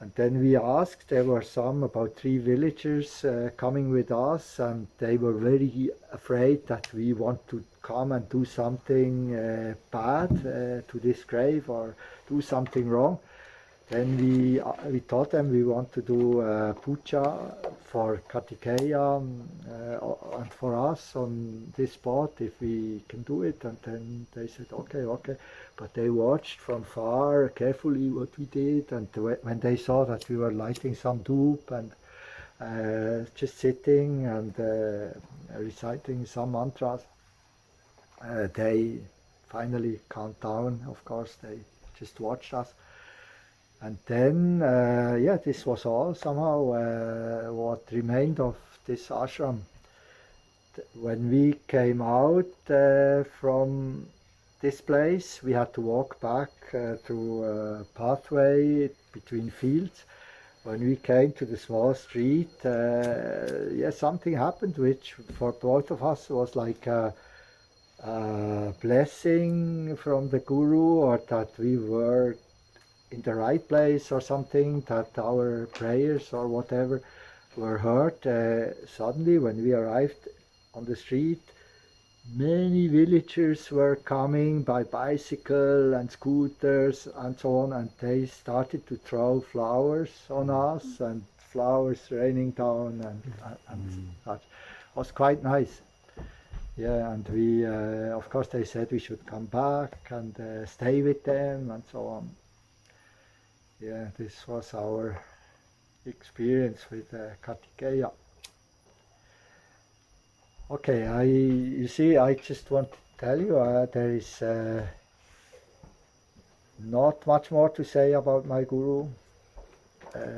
And then we asked, there were about 3 villagers coming with us, and they were very afraid that we want to come and do something bad to this grave or do something wrong. Then we told them we want to do puja for Kartikeya and for us on this spot, if we can do it. And then they said, okay. But they watched from far carefully what we did, and when they saw that we were lighting some doop and just sitting and reciting some mantras, they finally calmed down. Of course, they just watched us. And then, this was all somehow what remained of this ashram. When we came out from this place, we had to walk back through a pathway between fields. When we came to the small street, something happened which for both of us was like a blessing from the Guru, or that we were in the right place or something, that our prayers or whatever were heard. Suddenly, when we arrived on the street, many villagers were coming by bicycle and scooters and so on, and they started to throw flowers on us, and flowers raining down and such. It was quite nice. Yeah, and we, of course, they said we should come back and stay with them and so on. Yeah, this was our experience with Kartikeya. Okay, I just want to tell you there is not much more to say about my Guru.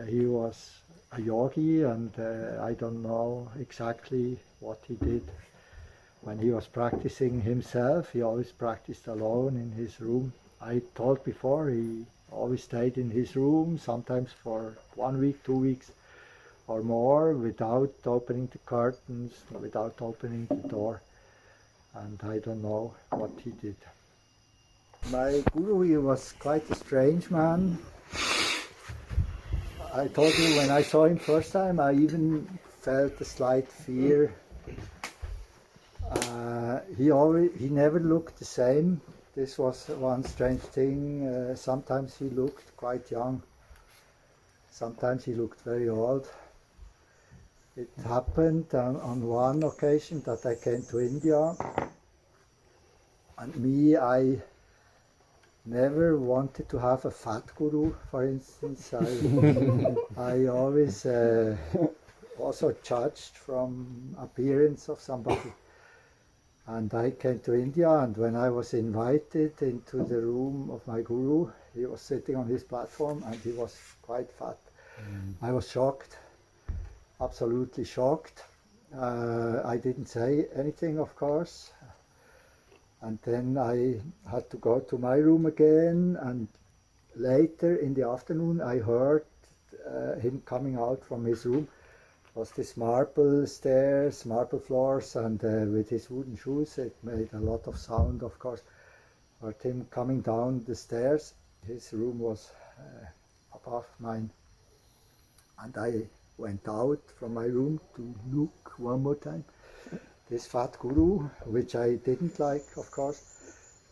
He was a yogi, and I don't know exactly what he did when he was practicing himself. He always practiced alone in his room. I told before, he always stayed in his room, sometimes for 1 week, 2 weeks or more, without opening the curtains, without opening the door. And I don't know what he did. My Guru, he was quite a strange man. I told you, when I saw him first time, I even felt a slight fear. He never looked the same. This was one strange thing. Sometimes he looked quite young. Sometimes he looked very old. It happened on one occasion that I came to India, and I never wanted to have a fat Guru, for instance. I always also judged from appearance of somebody. And I came to India, and when I was invited into the room of my Guru, he was sitting on his platform and he was quite fat. I was shocked. absolutely shocked. I didn't say anything, of course. And then I had to go to my room again, and later in the afternoon I heard him coming out from his room. It was this marble stairs, marble floors, and with his wooden shoes it made a lot of sound, of course. I heard him coming down the stairs. His room was above mine. And I went out from my room to look one more time. This fat guru, which I didn't like, of course.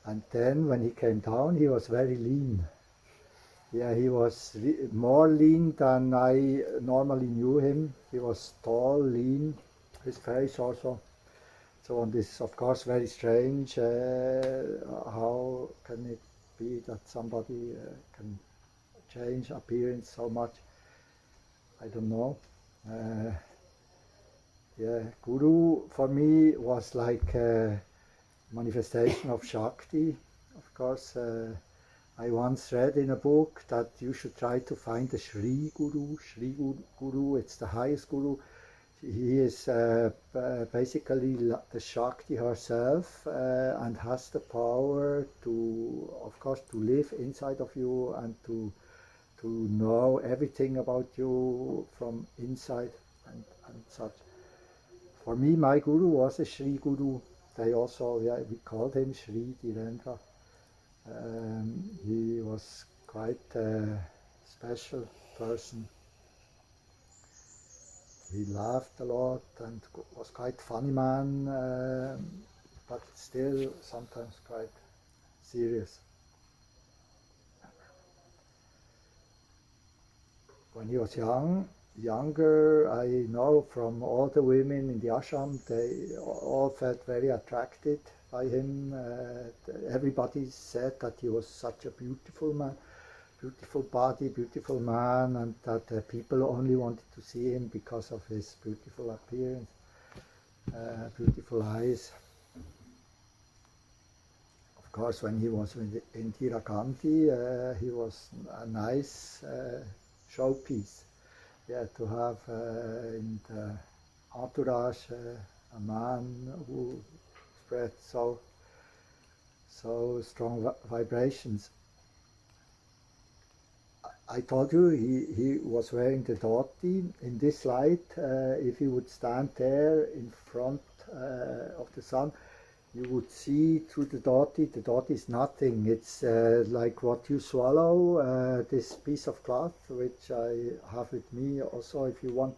And then when he came down, he was very lean. Yeah, he was more lean than I normally knew him. He was tall, lean, his face also. So on this, of course, very strange. How can it be that somebody can change appearance so much? I don't know. Yeah, Guru for me was like a manifestation of Shakti. Of course, I once read in a book that you should try to find the Sri Guru. Sri Guru, it's the highest Guru. He is basically the Shakti herself and has the power to, of course, to live inside of you and to know everything about you from inside and such. For me, my guru was a Sri Guru. They also, yeah, we called him Sri Dhirendra. He was quite a special person. He laughed a lot and was quite funny man, but still sometimes quite serious. When he was younger, I know from all the women in the ashram, they all felt very attracted by him. Everybody said that he was such a beautiful man, beautiful body, beautiful man, and that people only wanted to see him because of his beautiful appearance, beautiful eyes. Of course, when he was in Indira Gandhi, he was a nice showpiece. Yeah, to have in the entourage a man who spread so strong vibrations. I told you he was wearing the dhoti. In this light, if he would stand there in front of the sun, you would see through the dhoti. The dhoti is nothing. It's like what you swallow, this piece of cloth, which I have with me also if you want.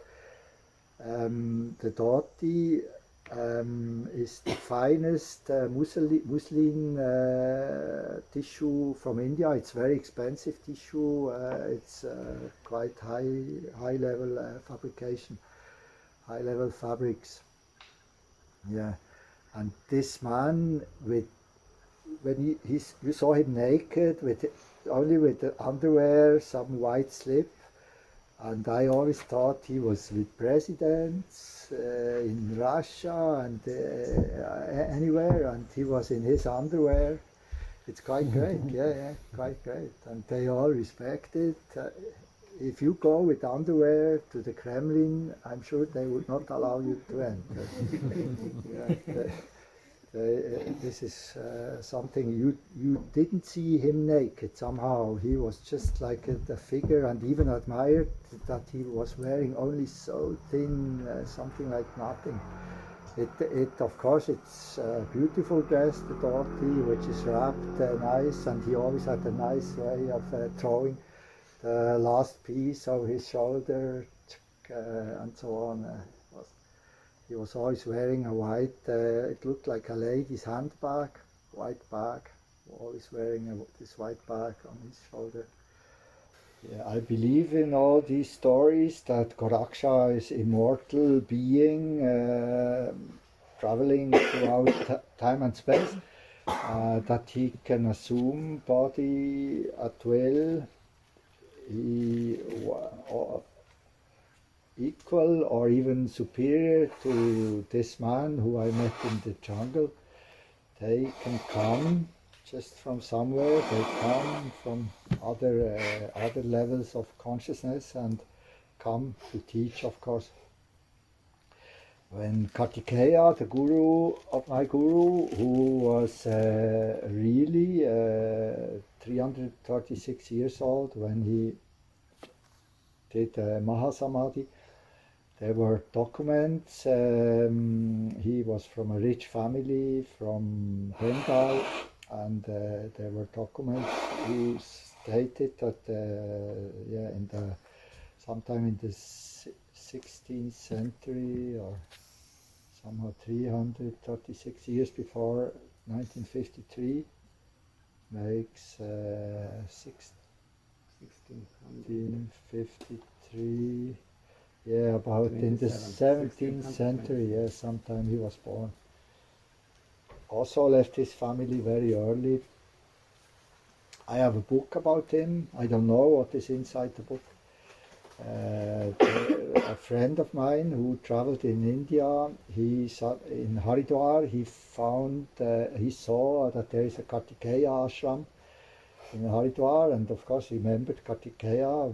The dhoti is the finest muslin tissue from India. It's very expensive tissue. It's quite high level fabrication, high level fabrics. Yeah. And this man, when you saw him naked, only with the underwear, some white slip, and I always thought he was with presidents in Russia and anywhere, and he was in his underwear. It's quite great, yeah, quite great, and they all respect it. If you go with underwear to the Kremlin, I'm sure they would not allow you to enter. This is something you didn't see him naked somehow. He was just like a figure, and even admired that he was wearing only so thin, something like nothing. It of course it's a beautiful dress, the dhoti, which is wrapped nice, and he always had a nice way of throwing the last piece over his shoulder, and so on. He was always wearing a white, it looked like a lady's handbag, white bag, always wearing this white bag on his shoulder. Yeah, I believe in all these stories that Goraksha is immortal being, traveling throughout time and space, that he can assume body at will. He equal or even superior to this man who I met in the jungle. They can come just from somewhere. They come from other levels of consciousness and come to teach, of course. when Kartikeya, the guru of my guru, who was really 336 years old when he did Mahasamadhi, there were documents. He was from a rich family from Bengal, and there were documents who stated that in the sometime in the 16th century, or somehow 336 years before 1953, makes 1653. Yeah, about in the 17th century, yeah, sometime he was born. Also left his family very early. I have a book about him. I don't know what is inside the book. A friend of mine who traveled in India, he saw in Haridwar, he saw that there is a Kartikeya ashram in Haridwar, and of course he remembered Kartikeya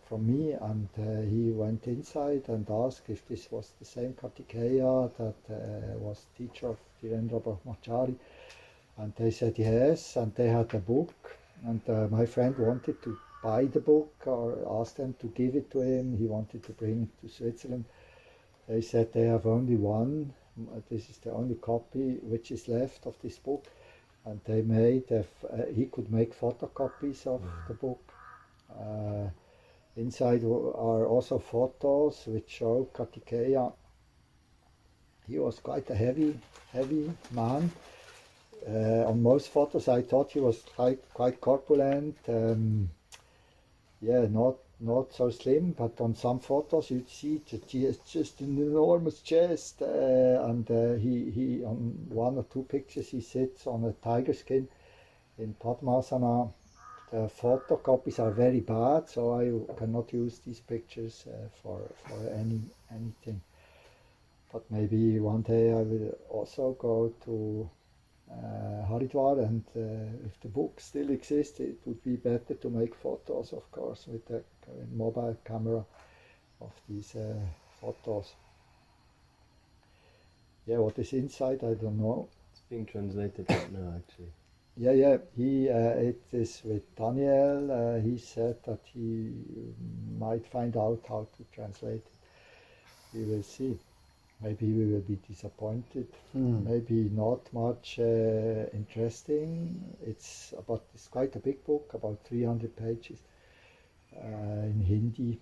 from me, and he went inside and asked if this was the same Kartikeya that was teacher of Dhirendra Brahmachari, and they said yes, and they had a book, and my friend wanted to buy the book or ask them to give it to him. He wanted to bring it to Switzerland. They said they have only one, this is the only copy which is left of this book, and they made he could make photocopies of the book. Inside are also photos which show Kartikeya. He was quite a heavy man. On most photos I thought he was quite corpulent. Not so slim, but on some photos you'd see that he has just an enormous chest, and he on one or two pictures he sits on a tiger skin in Padmasana. The photocopies are very bad, so I cannot use these pictures for anything. But maybe one day I will also go to Haridwar, and if the book still exists, it would be better to make photos, of course, with the mobile camera of these photos. Yeah, what is inside, I don't know. It's being translated right now, actually. Yeah. It is with Daniel. He said that he might find out how to translate it. We will see. Maybe we will be disappointed. Maybe not much interesting. It's quite a big book, about 300 pages in Hindi,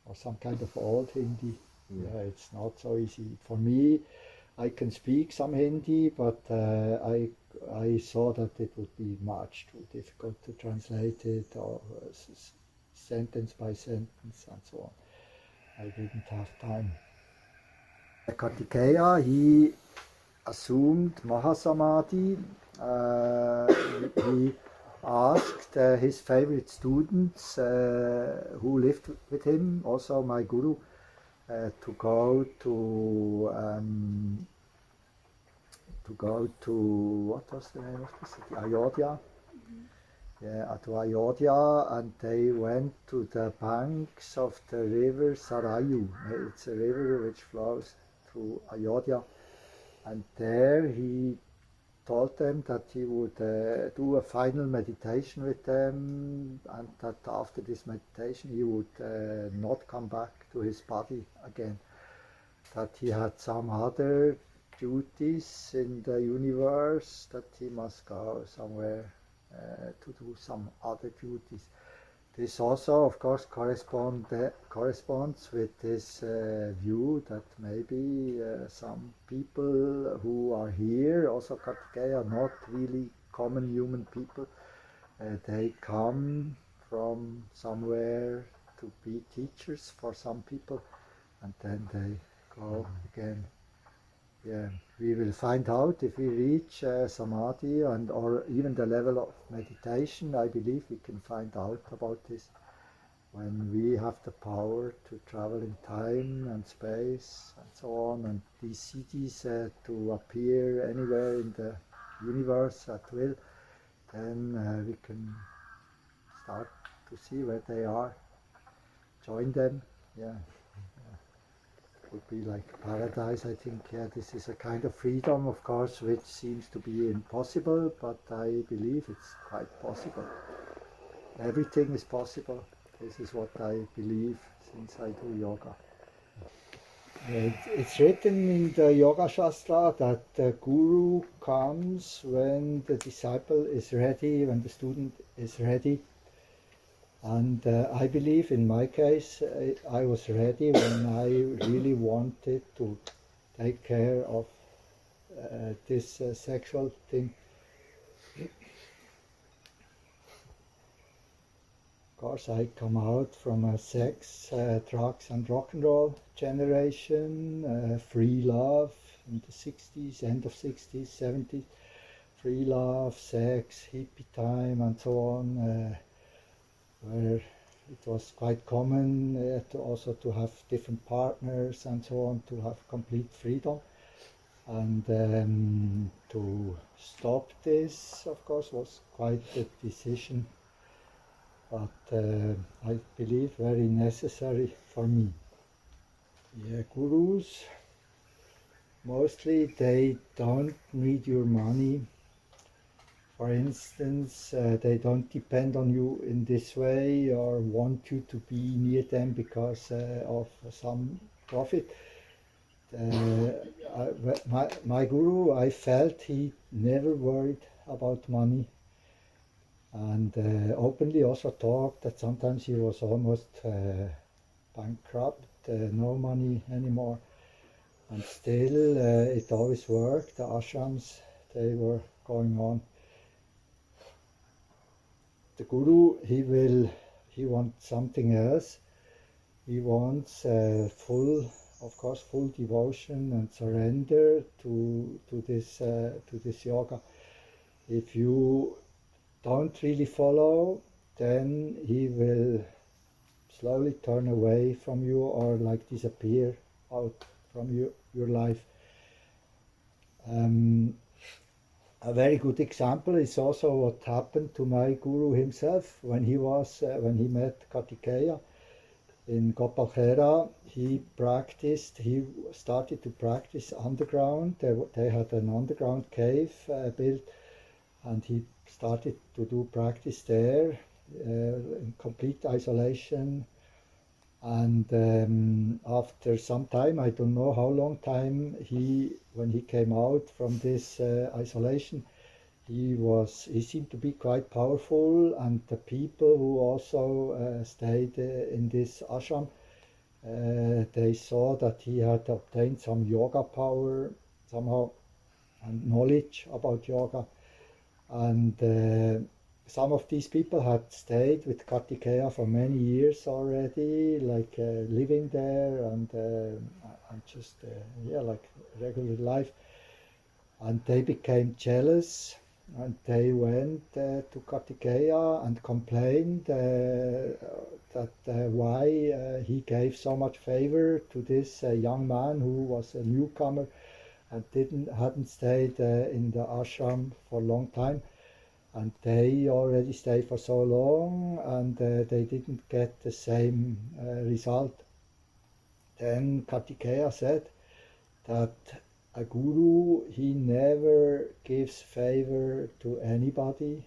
or some kind of old Hindi. Yeah, it's not so easy for me. I can speak some Hindi, but I saw that it would be much too difficult to translate it, or sentence by sentence and so on. I didn't have time. Kartikeya, he assumed Mahasamadhi. He asked his favorite students who lived with him, also my guru, to go to what was the name of the city? Ayodhya. Yeah, to Ayodhya, and they went to the banks of the river Sarayu. It's a river which flows through Ayodhya, and there he told them that he would do a final meditation with them, and that after this meditation he would not come back to his body again, that he had some other duties in the universe, that he must go somewhere to do some other duties. This also, of course, corresponds with this view that maybe some people who are here, also Kartikeya, are not really common human people. They come from somewhere to be teachers for some people, and then they go again. Yeah, we will find out if we reach samadhi or even the level of meditation. I believe we can find out about this when we have the power to travel in time and space and so on, and these cities to appear anywhere in the universe at will. Then we can start to see where they are, join them. Yeah. would be like paradise. I think, yeah, this is a kind of freedom, of course, which seems to be impossible, but I believe it's quite possible. Everything is possible. This is what I believe since I do yoga. It's written in the Yoga Shastra that the guru comes when the disciple is ready, when the student is ready. And I believe in my case, I was ready when I really wanted to take care of this sexual thing. Of course, I come out from a sex, drugs and rock and roll generation, free love in the 60s, end of 60s, 70s, free love, sex, hippie time and so on, where it was quite common to have different partners and so on, to have complete freedom. And to stop this, of course, was quite a decision, but I believe very necessary for me. Yeah, gurus, mostly they don't need your money. For instance, they don't depend on you in this way or want you to be near them because of some profit. My guru, I felt he never worried about money, and openly also talked that sometimes he was almost bankrupt, no money anymore, and still it always worked. The ashrams, they were going on. The guru, he wants something else. He wants full devotion and surrender to this yoga. If you don't really follow, then he will slowly turn away from you or like disappear out from your life. A very good example is also what happened to my guru himself when he met Kartikeya in Gopalkhera. He started to practice underground. They had an underground cave built, and he started to do practice there in complete isolation. And after some time, I don't know how long time, when he came out from this isolation, he seemed to be quite powerful, and the people who also stayed in this ashram, they saw that he had obtained some yoga power somehow and knowledge about yoga, and some of these people had stayed with Kartikeya for many years already, like living there and just like regular life. And they became jealous, and they went to Kartikeya and complained that why he gave so much favor to this young man who was a newcomer and hadn't stayed in the ashram for a long time. And they already stayed for so long, and they didn't get the same result. Then Kartikeya said that a guru, he never gives favor to anybody,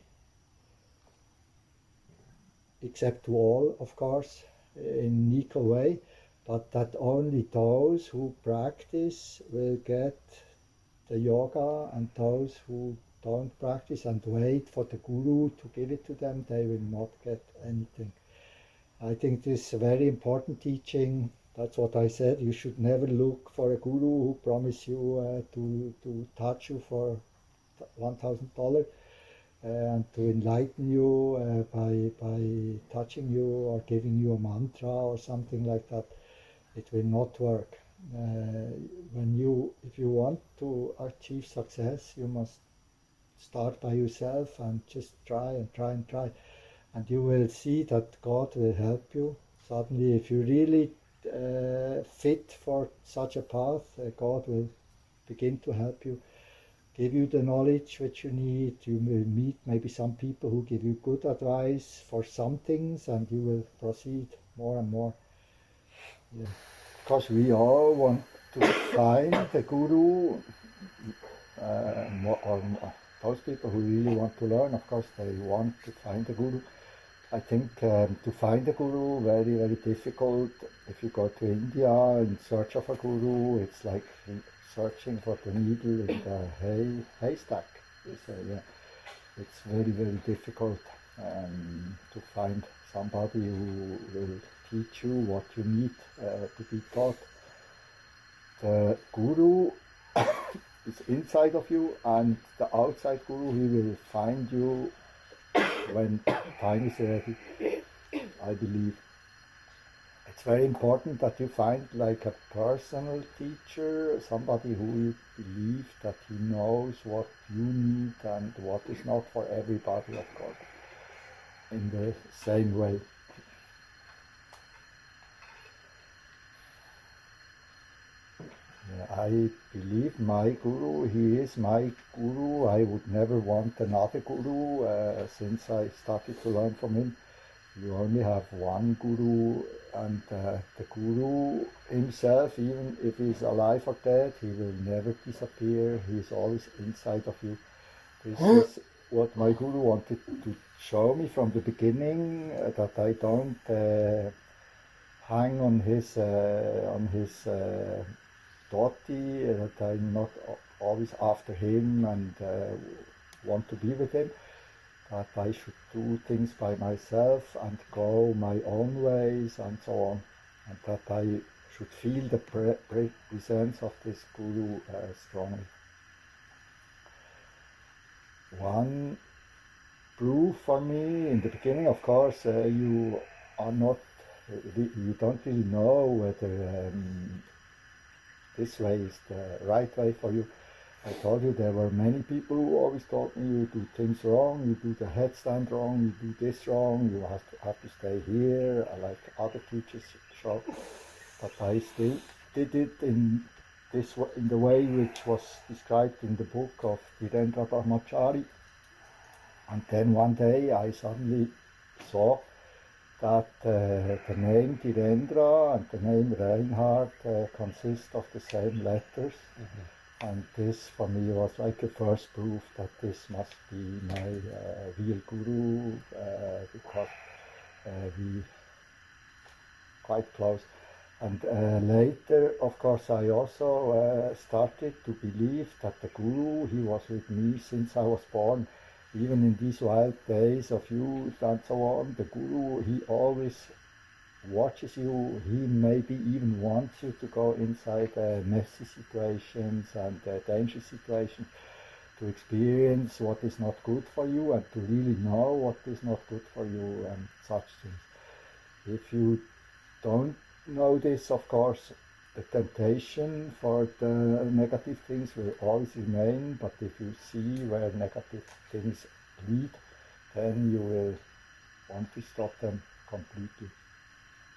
except to all, of course, in an equal way, but that only those who practice will get the yoga, and those who don't practice and wait for the guru to give it to them, they will not get anything. I think this is a very important teaching. That's what I said. You should never look for a guru who promise you to touch you for $1,000 and to enlighten you by touching you or giving you a mantra or something like that. It will not work. If you want to achieve success, you must start by yourself and just try and try and try, and you will see that God will help you. Suddenly, if you really fit for such a path, God will begin to help you, give you the knowledge which you need. You will meet maybe some people who give you good advice for some things, and you will proceed more and more. Yeah. Of course, we all want to find the Guru, those people who really want to learn, of course, they want to find the Guru. I think to find a Guru, very, very difficult. If you go to India in search of a Guru, it's like searching for the needle in the haystack. It's very, very difficult to find somebody who will teach you what you need to be taught. The Guru is inside of you, and the outside Guru, he will find you when time is ready, I believe. It's very important that you find like a personal teacher, somebody who you believe that he knows what you need and what is not for everybody, of course, in the same way. I believe my Guru, he is my Guru. I would never want another Guru since I started to learn from him. You only have one Guru, and the Guru himself, even if he's alive or dead, he will never disappear. He is always inside of you. This is what my Guru wanted to show me from the beginning, that I don't hang on his dhoti, that I'm not always after him and want to be with him, that I should do things by myself and go my own ways and so on, and that I should feel the presence of this Guru strongly. One proof for me in the beginning, of course, you don't really know whether this way is the right way for you. I told you there were many people who always told me you do things wrong, you do the headstand wrong, you do this wrong, you have to stay here, like other teachers show. But I still did it in the way which was described in the book of Dhirendra Brahmachari. And then one day I suddenly saw that the name Dhirendra and the name Reinhard consist of the same letters. Mm-hmm. And this for me was like the first proof that this must be my real Guru, because we quite close. And later, of course, I also started to believe that the Guru, he was with me since I was born. Even in these wild days of youth and so on, the Guru, he always watches you. He maybe even wants you to go inside messy situations and dangerous situations, to experience what is not good for you and to really know what is not good for you and such things. If you don't know this, of course, the temptation for the negative things will always remain, but if you see where negative things lead, then you will want to stop them completely.